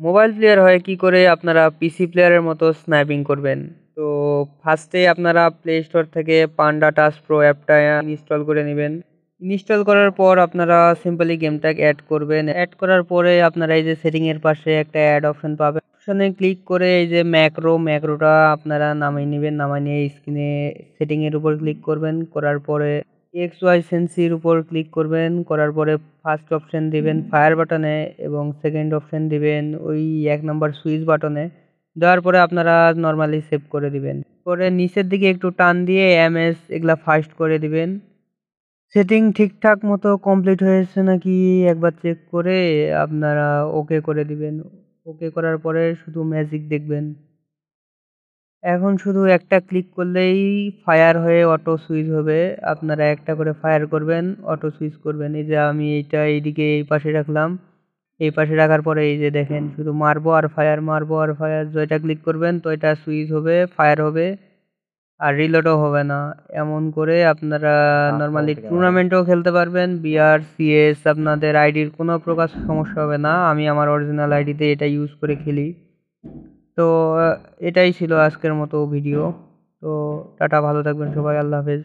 Mobile player হয় কি করে আপনারা পিসি প্লেয়ারের মতো স্ন্যাপিং করবেন। তো ফার্স্টে আপনারা প্লে স্টোর থেকে পান্ডা টাচ প্রো অ্যাপটা ইনস্টল করে নেবেন। ইনস্টল করার পর আপনারা সিম্পলি গেমটাকে অ্যাড করবেন। অ্যাড করার পরে আপনারা এই যে সেটিং এর পাশে একটা অ্যাড অপশন পাবেন। অপশনে ক্লিক করে এই যে ম্যাক্রোটা আপনারা নামিয়ে নিবেন। নামিয়ে নিয়ে স্ক্রিনে সেটিং এর উপর ক্লিক করবেন। করার পরে XY সেন্সির উপর ক্লিক করবেন। করার পরে ফার্স্ট অপশন দিবেন ফায়ার বাটনে এবং সেকেন্ড অপশন দিবেন ওই ১ নাম্বার সুইচ বাটনে। দেওয়ার পরে আপনারা নরমালি সেভ করে দিবেন। পরে নিচের দিকে একটু টান দিয়ে এমএস এগুলা ফাস্ট করে দিবেন। সেটিং ঠিকঠাক মতো কমপ্লিট হয়েছে নাকি একবার চেক করে আপনারা ওকে করে দিবেন। ওকে করার পরে শুধু ম্যাজিক দেখবেন। এখন শুধু একটা ক্লিক করলেই ফায়ার হয়ে অটো সুইচ হবে। আপনারা একটা করে ফায়ার করবেন, অটো সুইচ করবেন। এই যে আমি এইটা এইদিকে এই পাশে রাখলাম। এই পাশে রাখার পরে এই যে দেখেন শুধু মারবো আর ফায়ার, মারবো আর ফায়ার। যেটা ক্লিক করবেন তো এটা সুইচ হবে, ফায়ার হবে আর রিলোডও হবে না। এমন করে আপনারা নরমালি টুর্নামেন্টও খেলতে পারবেন। বিআর, সিএস আপনাদের আইডির কোনো প্রকার সমস্যা হবে না। আমি আমার অরিজিনাল আইডিতে এটা ইউজ করে খেলি। তো এটাই ছিল আজকের মতো ভিডিও। তো টাটা, ভালো থাকবেন সবাই। আল্লাহ হাফেজ।